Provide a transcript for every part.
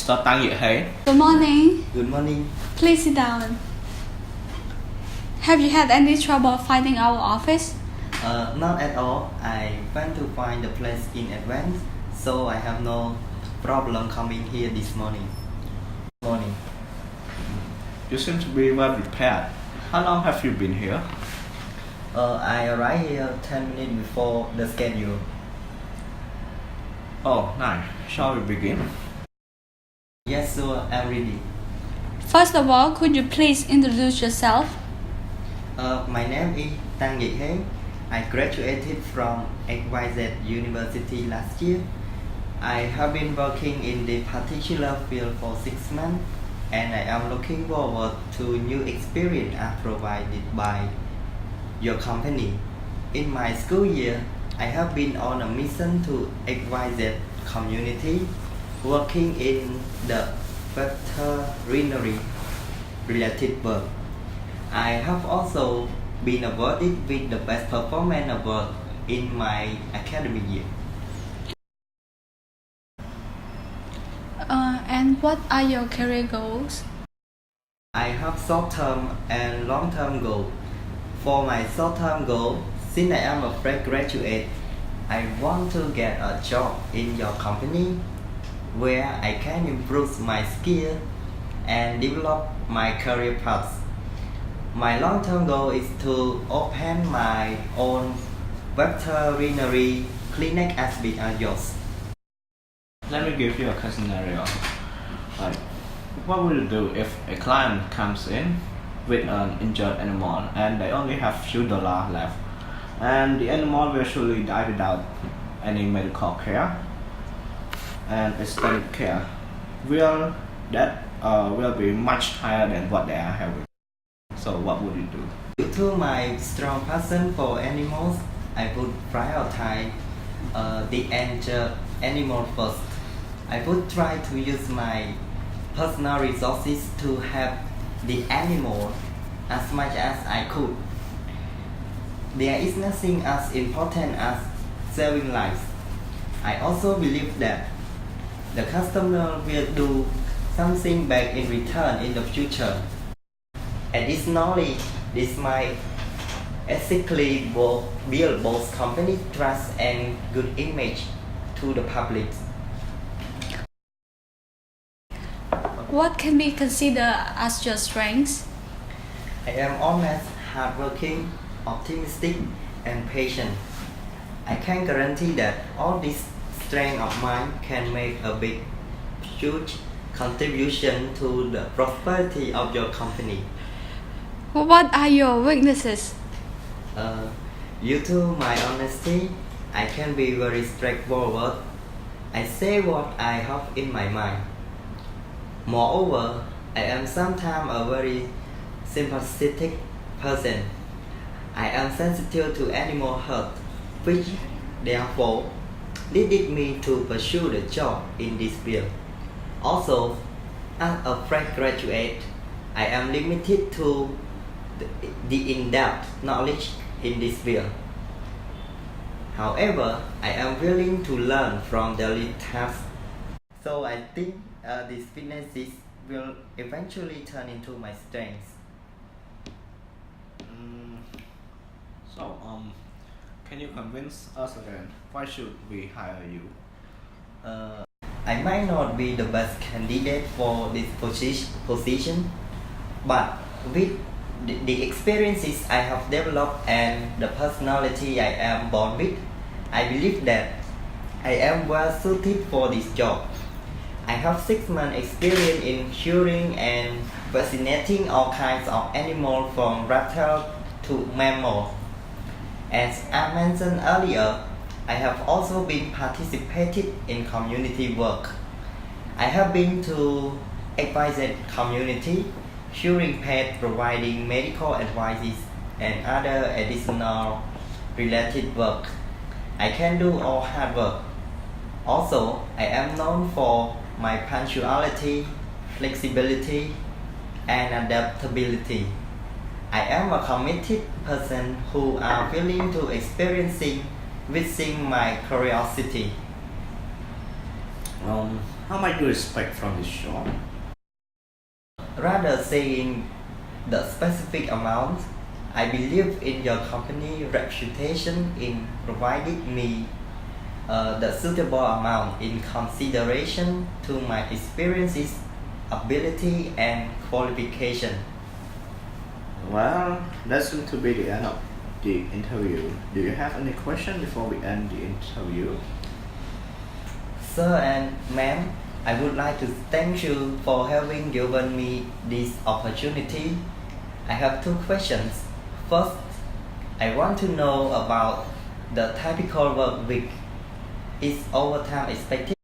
Mr. Tang Yehei. Good morning. Good morning. Please sit down. Have you had any trouble finding our office? Not at all. I went to find the place in advance, so I have no problem coming here this morning. You seem to be well prepared. How long have you been here? I arrived here 10 minutes before the schedule. Oh, nice. Shall we begin? Yes, sir, I'm ready. First of all, could you please introduce yourself? My name is Tang Yehei. I graduated from XYZ University last year. I have been working in the particular field for 6 months, and I am looking forward to new experience as provided by your company. In my school year, I have been on a mission to XYZ community, working in the veterinary related work. I have also been awarded with the best performance award in my academic year. And what are your career goals? I have short-term and long-term goals. For my short-term goal, since I am a fresh graduate, I want to get a job in your company where I can improve my skill and develop my career path. My long-term goal is to open my own veterinary clinic as big as yours. Let me give you a scenario. Like, what will you do if a client comes in with an injured animal and they only have few dollars left, and the animal will surely die without any medical care and extended care? Will that will be much higher than what they are having? So what would you do? Due to my strong passion for animals, I would prioritize the injured animal first. I would try to use my personal resources to help the animal as much as I could. There is nothing as important as saving lives. I also believe that the customer will do something back in return in the future. Additionally, this might ethically build both company trust and good image to the public. What can be considered as your strengths? I am honest, hardworking, optimistic, and patient. I can guarantee that all these strengths of mine can make a big, huge contribution to the prosperity of your company. What are your weaknesses? Due to my honesty, I can be very straightforward. I say what I have in my mind. Moreover, I am sometimes a very sympathetic person. I am sensitive to animal health, which therefore leaded me to pursue the job in this field. Also, as a fresh graduate, I am limited to the in-depth knowledge in this field. However, I am willing to learn from daily tasks. So I think these weaknesses will eventually turn into my strengths. So, can you convince us again? Why should we hire you? I might not be the best candidate for this position, but with the experiences I have developed and the personality I am born with, I believe that I am well suited for this job. I have 6 months experience in curing and vaccinating all kinds of animals from reptile to mammal. As I mentioned earlier, I have also been participated in community work. I have been to XYZ community, curing pets, providing medical advice, and other additional related work. I can do all hard work. Also, I am known for my punctuality, flexibility, and adaptability. I am a committed person who are willing to experiencing within my curiosity. How much do you expect from this job? Rather saying the specific amount, I believe in your company reputation in providing me the suitable amount in consideration to my experiences, ability, and qualification. Well, that's going to be the end of the interview. Do you have any question before we end the interview? Sir and ma'am, I would like to thank you for having given me this opportunity. I have two questions. First, I want to know about the typical work week. Is overtime expected?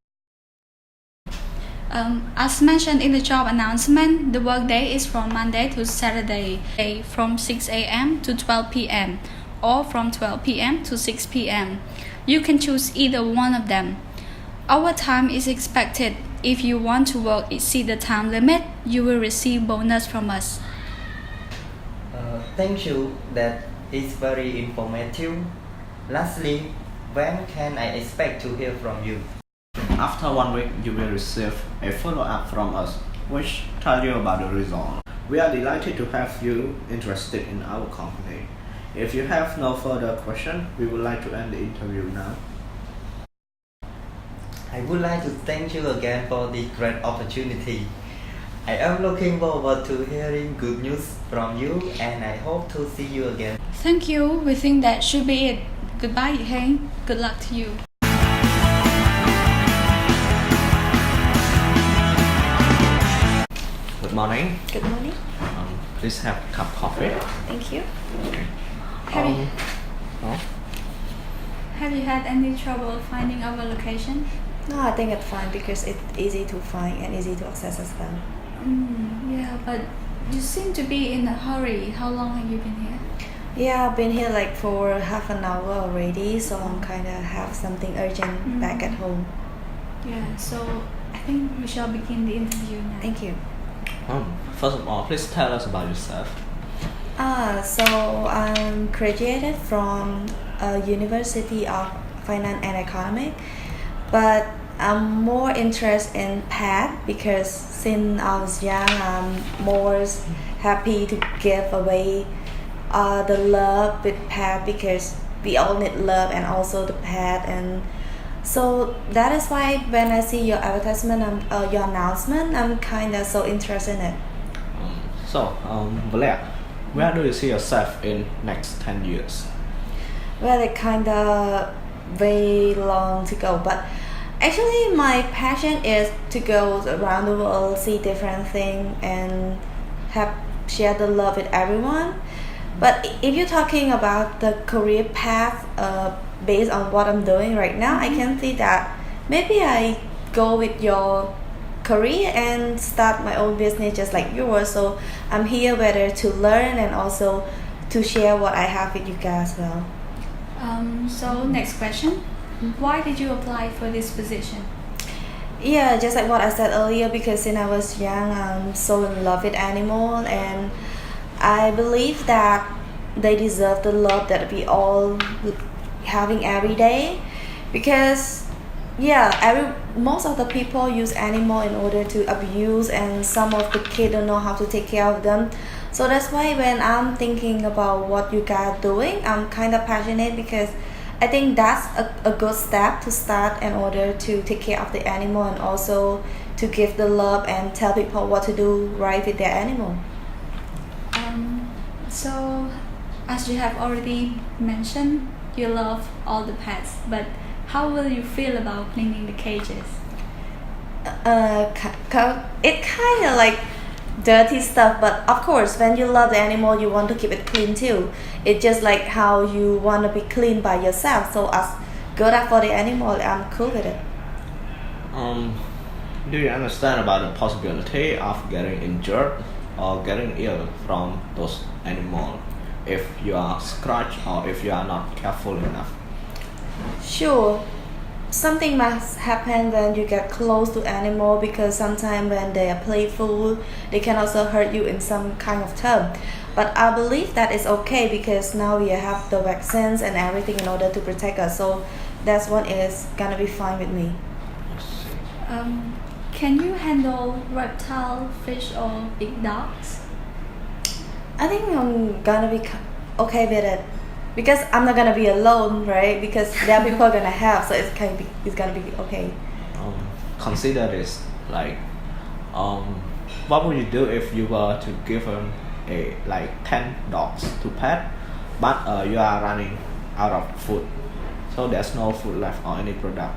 As mentioned in the job announcement, the workday is from Monday to Saturday, from 6 a.m. to 12 p.m. or from 12 p.m. to 6 p.m. You can choose either one of them. Overtime is expected. If you want to work exceed the time limit, you will receive bonus from us. Thank you. That is very informative. Lastly, when can I expect to hear from you? After 1 week, you will receive a follow-up from us, which tell you about the result. We are delighted to have you interested in our company. If you have no further question, we would like to end the interview now. I would like to thank you again for this great opportunity. I am looking forward to hearing good news from you and I hope to see you again. Thank you. We think that should be it. Goodbye, Heng. Good luck to you. Good morning. Good morning. Please have a cup of coffee. Thank you. Have you had any trouble finding our location? No, I think it's fine because it's easy to find and easy to access as well. Yeah, but you seem to be in a hurry. How long have you been here? Yeah, I've been here like for half an hour already, so I'm kind of have something urgent back at home. Yeah, so I think we shall begin the interview now. Thank you. First of all, please tell us about yourself. So I'm graduated from University of Finance and Economics, but I'm more interested in pet because since I was young, I'm more happy to give away the love with pet because we all need love and also the pet, and so that is why when I see your advertisement, your announcement, I'm kind of so interested in it. Blair, where do you see yourself in next 10 years? Well, it kind of very long to go, but actually my passion is to go around the world, see different things, and share the love with everyone. But if you're talking about the career path based on what I'm doing right now, I can see that maybe I go with your career and start my own business just like yours. So I'm here whether to learn and also to share what I have with you guys as well. So next question. Why did you apply for this position? Yeah, just like what I said earlier, because since I was young, I'm so in love with animals, and I believe that they deserve the love that we all having every day. Because most of the people use animal in order to abuse, and some of the kids don't know how to take care of them. So that's why when I'm thinking about what you guys are doing, I'm kind of passionate because I think that's a good step to start in order to take care of the animal and also to give the love and tell people what to do right with their animal. So as you have already mentioned, you love all the pets, but how will you feel about cleaning the cages? It kind of like dirty stuff, but of course when you love the animal you want to keep it clean too. It's just like how you want to be clean by yourself, so as good as for the animal, I'm cool with it. Do you understand about the possibility of getting injured or getting ill from those animals if you are scratched or if you are not careful enough? Sure, something must happen when you get close to animal, because sometimes when they are playful they can also hurt you in some kind of term, but I believe that is okay because now we have the vaccines and everything in order to protect us, so that's one is gonna be fine with me. Can you handle reptile, fish, or big dogs? I think I'm gonna be okay with it because I'm not gonna be alone, right? Because there are people gonna have, so it's gonna be okay. Consider this like what would you do if you were to give them a like 10 dogs to pet, but you are running out of food, so there's no food left or any product.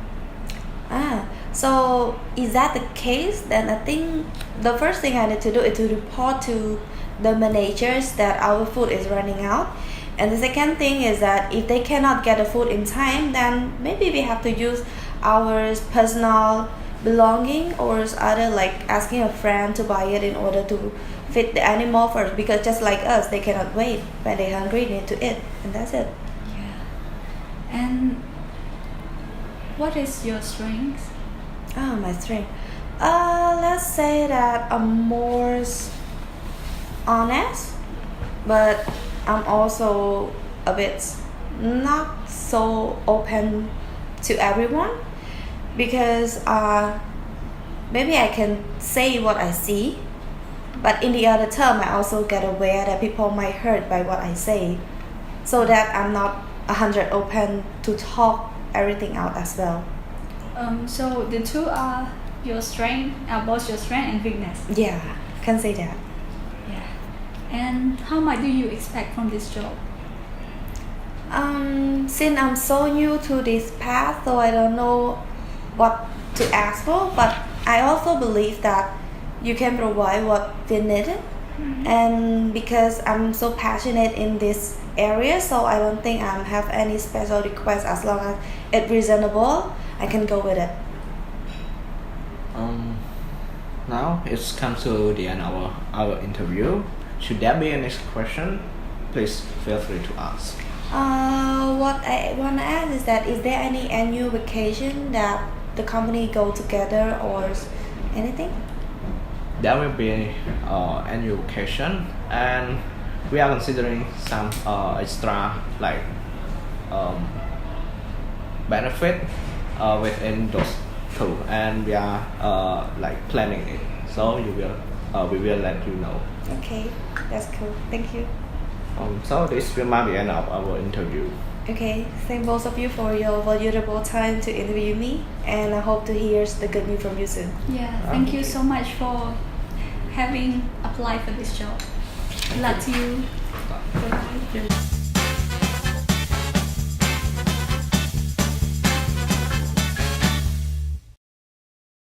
So is that the case? Then I think the first thing I need to do is to report to the managers that our food is running out. And the second thing is that if they cannot get the food in time, then maybe we have to use our personal belonging or other, like asking a friend to buy it in order to feed the animal first, because just like us, they cannot wait. When they're hungry, they need to eat, and that's it. Yeah. And what is your strength? My strength. Let's say that I'm more honest, but I'm also a bit not so open to everyone, because maybe I can say what I see, but in the other term I also get aware that people might hurt by what I say, so that I'm not 100 open to talk everything out as well. So the two are your strength, both your strength and weakness. Yeah, can say that. Yeah. And how much do you expect from this job? Since I'm so new to this path, so I don't know what to ask for, but I also believe that you can provide what we needed. And because I'm so passionate in this area, so I don't think I have any special request. As long as it's reasonable, I can go with it. Now it's come to the end of our interview. Should there be any question, please feel free to ask. What I want to ask is that is there any annual vacation that the company go together or anything? There will be annual vacation, and we are considering some extra like benefit within those two, and we are like planning it. So we will let you know. Okay, that's cool. Thank you. So this will mark the end of our interview. Okay, thank both of you for your valuable time to interview me, and I hope to hear the good news from you soon. Yeah, thank you so much for having applied for this job. Good luck to you. Bye-bye.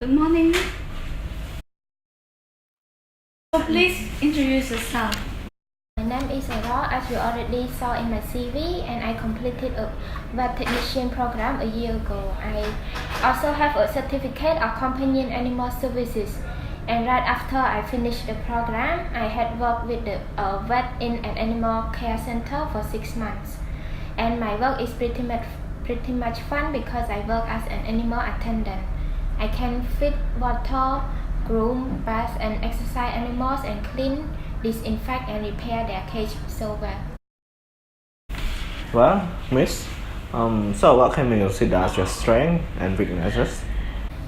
Good morning. So please introduce yourself. My name is Aurora, as you already saw in my CV, and I completed a vet technician program a year ago. I also have a certificate of companion animal services, and right after I finished the program, I had worked with the vet in an animal care center for 6 months. And my work is pretty much fun because I work as an animal attendant. I can feed, water, groom, bath, and exercise animals, and clean, disinfect, and repair their cage so well. Well, Miss, so what can we consider as your strengths and weaknesses?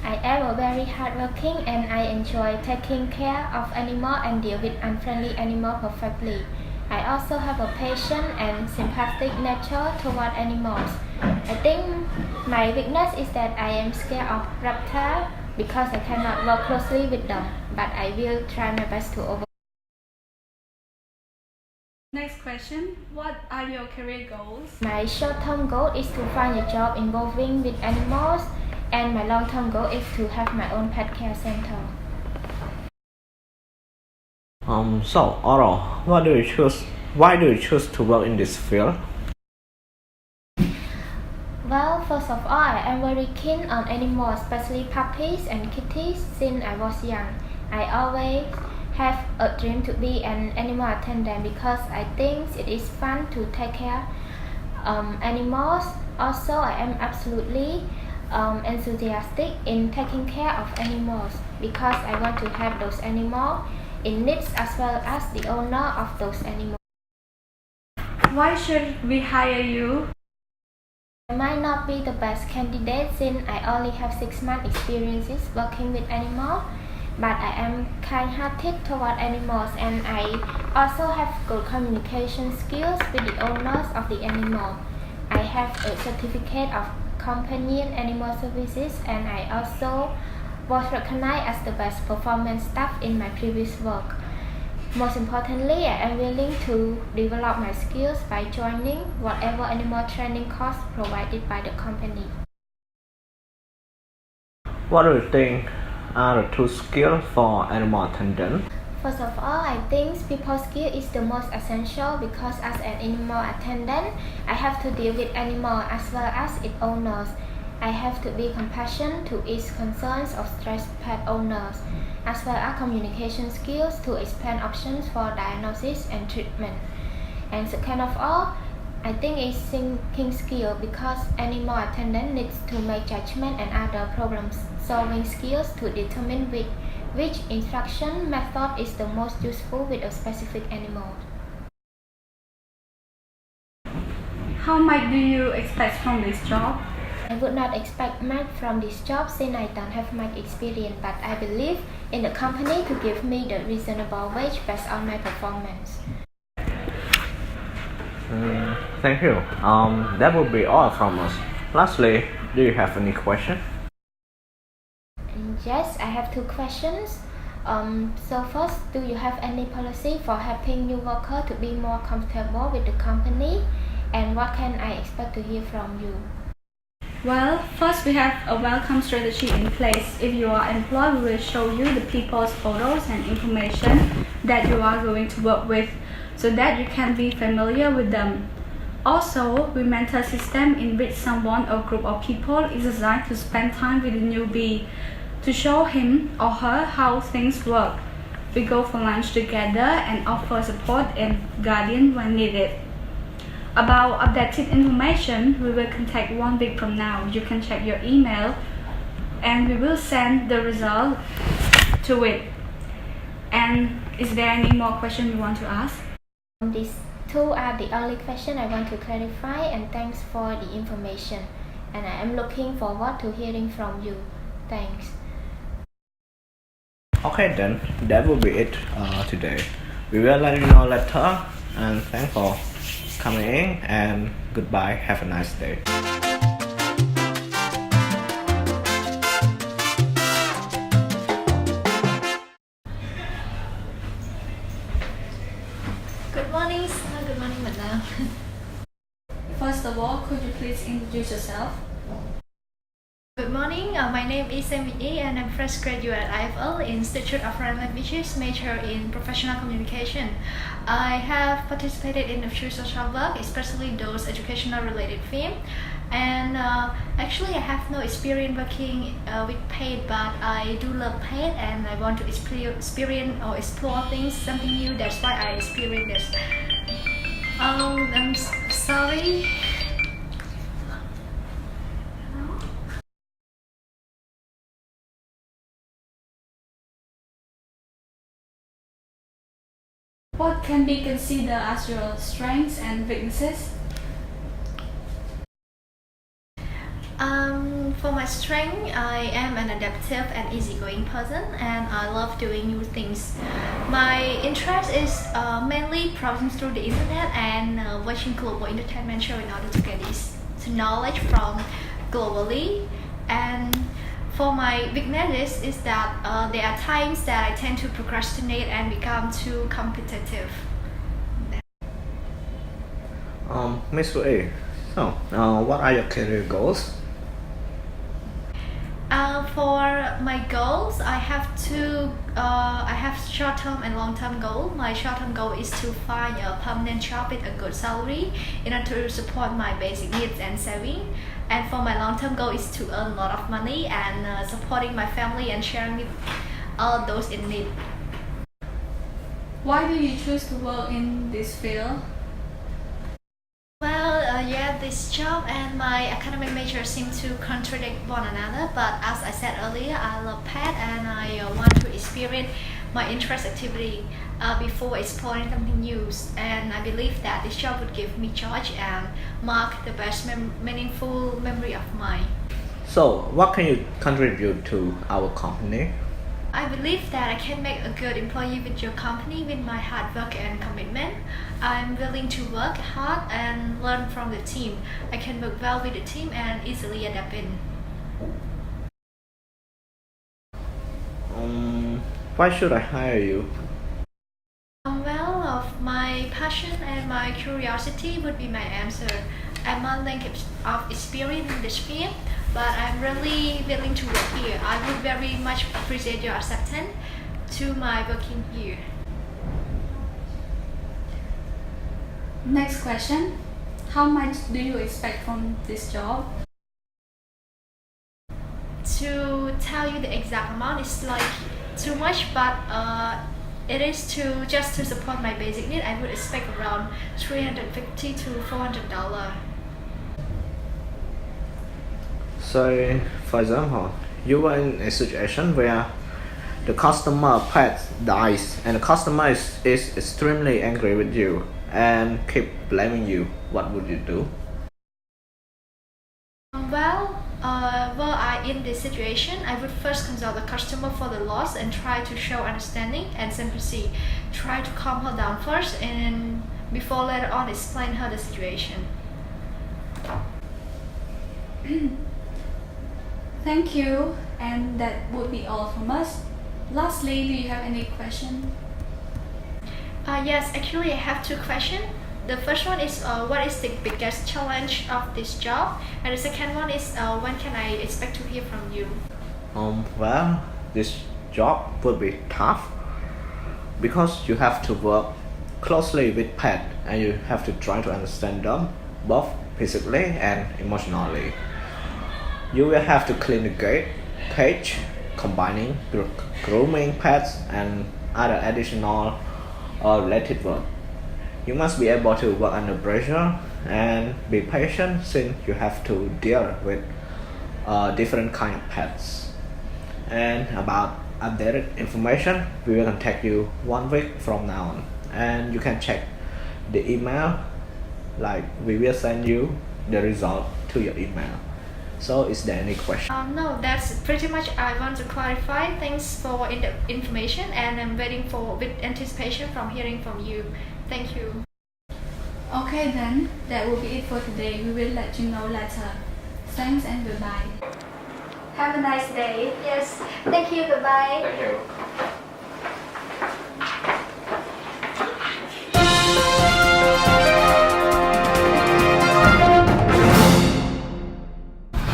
I am a very hardworking, and I enjoy taking care of animals and deal with unfriendly animals perfectly. I also have a patient and sympathetic nature toward animals. I think my weakness is that I am scared of reptiles because I cannot work closely with them, but I will try my best to overcome. Next question. What are your career goals? My short-term goal is to find a job involving with animals, and my long-term goal is to have my own pet care center. So Aurora, why do you choose to work in this field? Well, first of all, I am very keen on animals, especially puppies and kitties, since I was young. I always have a dream to be an animal attendant because I think it is fun to take care of animals. Also, I am absolutely enthusiastic in taking care of animals because I want to help those animals in needs as well as the owner of those animals. Why should we hire you? I might not be the best candidate since I only have 6 months experiences working with animals, but I am kind-hearted toward animals and I also have good communication skills with the owners of the animal. I have a certificate of companion animal services and I also was recognized as the best performance staff in my previous work. Most importantly, I am willing to develop my skills by joining whatever animal training course provided by the company. What do you think are the two skills for animal attendant? First of all, I think people skill is the most essential because as an animal attendant, I have to deal with animals as well as its owners. I have to be compassionate to its concerns of stressed pet owners, as well as communication skills to expand options for diagnosis and treatment. And second of all, I think it's thinking skill because animal attendant needs to make judgment and other problem solving skills to determine which instruction method is the most useful with a specific animal. How much do you expect from this job? I would not expect much from this job since I don't have much experience, but I believe in the company to give me the reasonable wage based on my performance. Thank you. That will be all from us. Lastly, do you have any question? Yes, I have 2 questions. So first, do you have any policy for helping new worker to be more comfortable with the company? And what can I expect to hear from you? Well, first we have a welcome strategy in place. If you are employed, we will show you the people's photos and information that you are going to work with so that you can be familiar with them. Also, we mentor system in which someone or group of people is designed to spend time with the newbie to show him or her how things work. We go for lunch together and offer support and guidance when needed. About updated information, we will contact 1 week from now. You can check your email and we will send the result to it. And is there any more question you want to ask? These 2 are the only question I want to clarify, and thanks for the information. And I am looking forward to hearing from you. Thanks. Okay then, that will be it today. We will let you know later, and thanks for coming in, and goodbye. Have a nice day. Good morning, sir. Good morning, madam. First of all, could you please introduce yourself? Good morning, my name is M4.3 and I'm fresh graduate at IFL, Institute of Foreign Languages, major in professional communication. I have participated in a few social work, especially those educational related fields. And actually I have no experience working with paid, but I do love paid and I want to experience or explore things, something new. That's why I experienced this. I'm sorry. What can be considered as your strengths and weaknesses? For my strength, I am an adaptive and easygoing person and I love doing new things. My interest is mainly browsing through the internet and watching global entertainment show in order to get this knowledge from globally. And for my weaknesses is that there are times that I tend to procrastinate and become too competitive. Mr. A, so what are your career goals? For my goals, I have short-term and long-term goal. My short-term goal is to find a permanent job with a good salary in order to support my basic needs and saving. And for my long-term goal is to earn a lot of money and supporting my family and sharing with all those in need. Why do you choose to work in this field? Well, yeah, this job and my academic major seem to contradict one another, but as I said earlier, I love pet and I want to experience my interest activity before exploring something new. And I believe that this job would give me charge and mark the best meaningful memory of mine. So, what can you contribute to our company? I believe that I can make a good employee with your company with my hard work and commitment. I'm willing to work hard and learn from the team. I can work well with the team and easily adapt in. Why should I hire you? Well, of my passion and my curiosity would be my answer. I'm a length of experience in this field, but I'm really willing to work here. I would very much appreciate your acceptance to my working here. Next question. How much do you expect from this job? To tell you the exact amount is like too much, but it is just to support my basic need. I would expect around $350 to $400. So, for example, you were in a situation where the customer pet dies and the customer is extremely angry with you and keep blaming you. What would you do? Were I in this situation, I would first consult the customer for the loss and try to show understanding and sympathy. Try to calm her down first and before later on explain her the situation. Thank you, and that would be all from us. Lastly, do you have any question? Yes, actually I have two questions. The first one is what is the biggest challenge of this job? And the second one is when can I expect to hear from you? Well, this job will be tough because you have to work closely with pets and you have to try to understand them both physically and emotionally. You will have to clean the gate, cage, combining grooming pets and other additional or related work. You must be able to work under pressure and be patient since you have to deal with different kind of pets. And about updated information, we will contact you 1 week from now on, and you can check the email. Like we will send you the result to your email. So, is there any question? No, that's pretty much I want to clarify. Thanks for the information, and I'm waiting with anticipation from hearing from you. Thank you. Okay then, that will be it for today. We will let you know later. Thanks and goodbye. Have a nice day. Yes. Thank you. Goodbye. Thank you.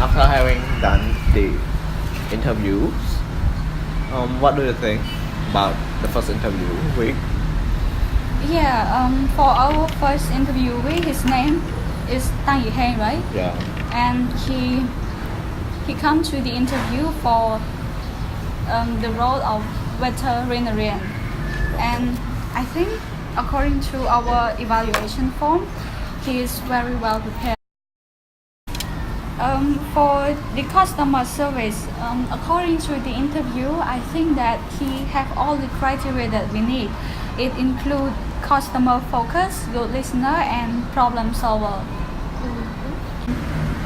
After having done the interviews, what do you think about the first interview week? Yeah, for our first interviewee, his name is Tang Yiheng, right? Yeah. And he come to the interview for the role of veterinarian. And I think according to our evaluation form, he is very well prepared. For the customer service, according to the interview, I think that he have all the criteria that we need. It includes customer focus, good listener, and problem solver.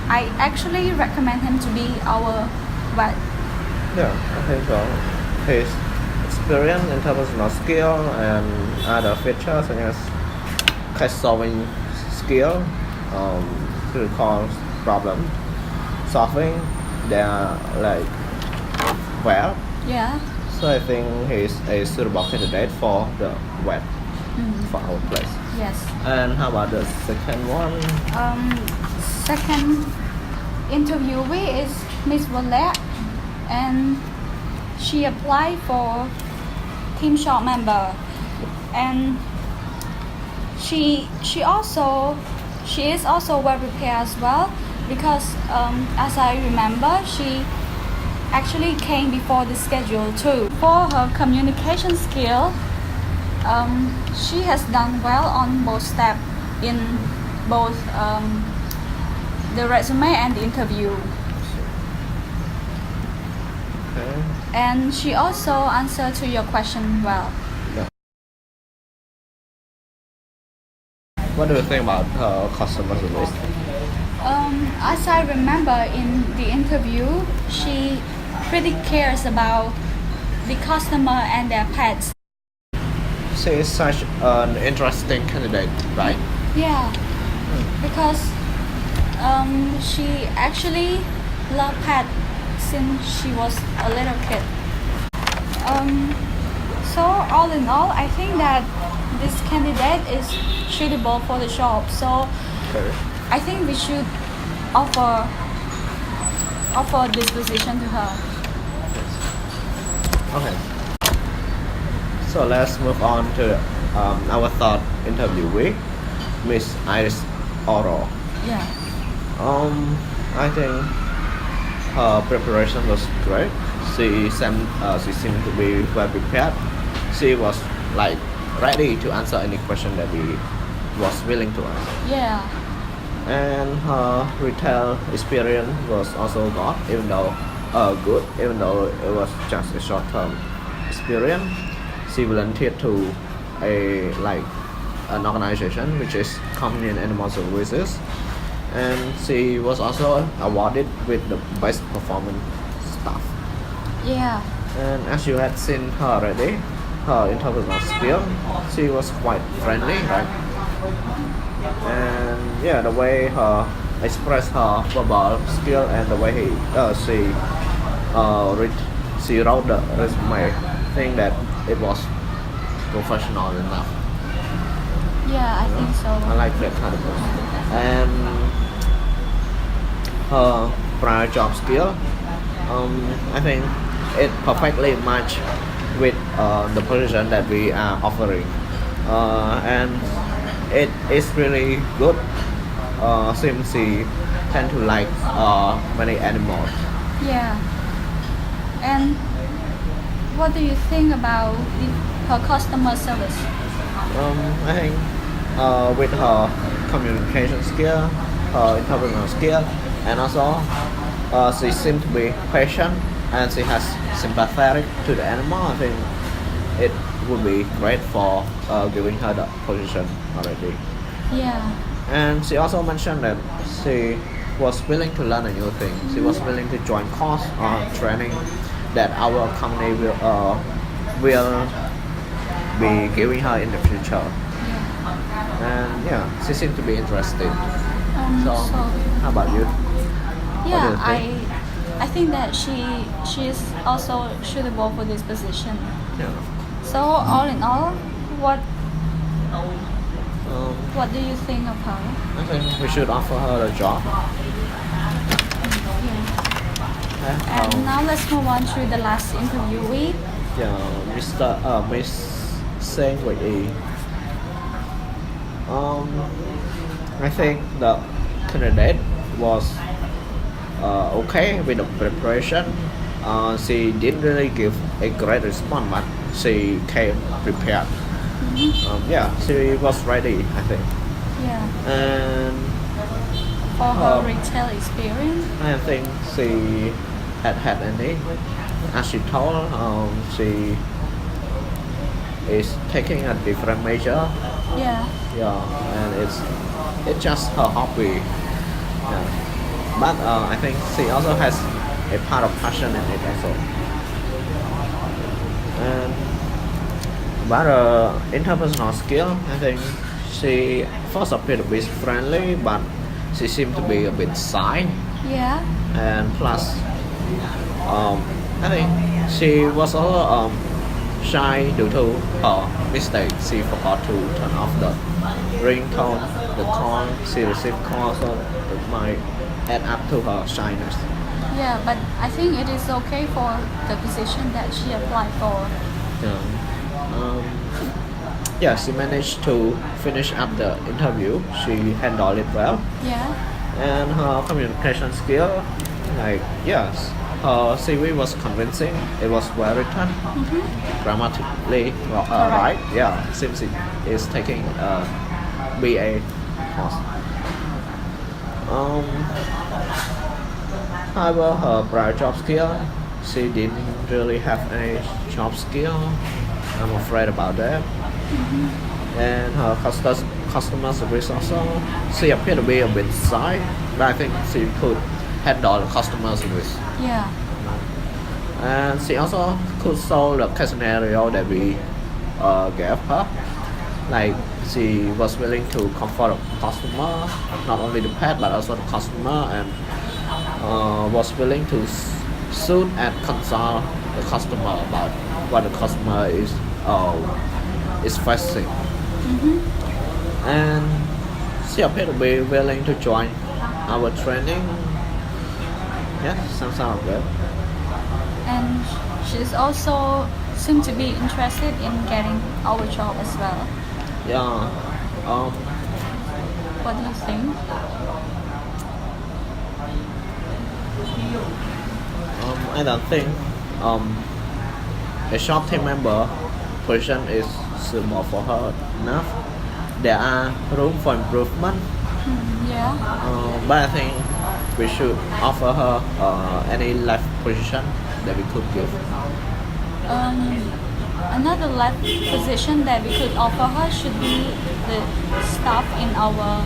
I actually recommend him to be our vet. Yeah, I think so. His experience, interpersonal skill, and other features such as case solving skill, critical problem solving, they are like well. Yeah. So I think he's a suitable candidate for the vet for our place. Yes. And how about the second one? Second interviewee is Miss Wallet, and she applied for team shop member, and she is also well prepared as well, because as I remember, she actually came before the schedule too. For her communication skill, she has done well on both steps in both the resume and the interview. Okay. And she also answered to your question well. What do you think about her customer service? As I remember in the interview, she pretty cares about the customer and their pets. She is such an interesting candidate, right? Yeah, because she actually loved pets since she was a little kid. So all in all, I think that this candidate is suitable for the job. So Okay. I think we should offer this position to her. Okay. So let's move on to our third interviewee, Miss Iris Oro. Yeah. I think her preparation was great. She seemed to be well prepared. She was like ready to answer any question that we was willing to answer. Yeah. And her retail experience was also good, even though it was just a short-term experience. She volunteered to an organization which is Companion Animal Services, and she was also awarded with the best performance staff. Yeah. And as you had seen her already, her interpersonal skill, she was quite friendly, right? And yeah, the way her express her verbal skill and the way she wrote the resume, I think that it was professional enough. Yeah, I think so. I like that kind of person. And her prior job skill, I think it perfectly match with the position that we are offering, and it is really good since she tend to like many animals. Yeah. And what do you think about her customer service? I think with her communication skill, her interpersonal skill, and also she seems to be patient and she has sympathetic to the animal. I think it would be great for giving her the position already. Yeah. And she also mentioned that she was willing to learn a new thing. She was willing to join course or training that our company will be giving her in the future. And yeah, she seemed to be interested. So, how about you? What do Yeah, you think? I think that she is also suitable for this position. Yeah. So all in all, what Um, what do you think of her? I think we should offer her a job. Yeah. And now let's move on to the last interviewee. Yeah, Miss Seng Wei. I think the candidate was okay with the preparation. She didn't really give a great response, but she came prepared. Yeah, she was ready, I think. Yeah. And For her retail experience. I think she had any. As she told, she is taking a different major. Yeah. Yeah, and it's just her hobby. Yeah. But I think she also has a part of passion in it also. And but interpersonal skill, I think she first appeared to be friendly, but she seemed to be a bit shy. Yeah. And plus, I think she was also shy due to her mistake. She forgot to turn off the ringtone, the call. She received calls, so it might add up to her shyness. Yeah, but I think it is okay for the position that she applied for. Yeah, she managed to finish up the interview. She handled it well. Yeah. And her communication skill, yes, her CV was convincing. It was well written, grammatically right. Yeah, seems it is taking a BA course. However, her prior job skill, she didn't really have any job skill. I'm afraid about that. And her customer service also, she appeared to be a bit shy, but I think she could handle the customer service. Yeah. And she also could solve the case scenario that we gave her. Like she was willing to comfort the customer, not only the pet but also the customer, and was willing to soothe and console the customer about what the customer is facing. And she appeared to be willing to join our training. Yeah, sounds good. And she's also seem to be interested in getting our job as well. Yeah. What do you think? I don't think a shop team member position is suitable for her enough. There are room for improvement, Yeah. but I think we should offer her any left position that we could give. Another left position that we could offer her should be the staff in our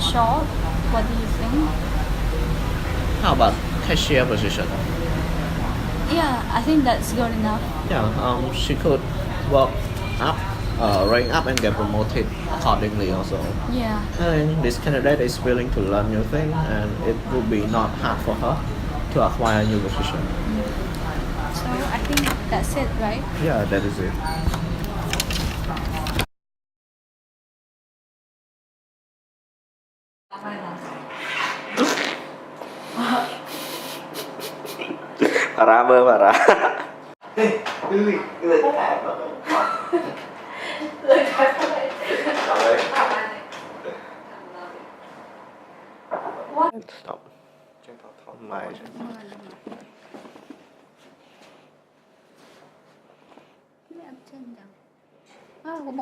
shop. What do you think? How about cashier position? Yeah, I think that's good enough. Yeah, she could work up, rank up and get promoted accordingly also. Yeah. I think this candidate is willing to learn new things and it would be not hard for her to acquire a new position. So I think that's it, right? Yeah, that is it. Parah bơ, parah. Stop. Mày. Của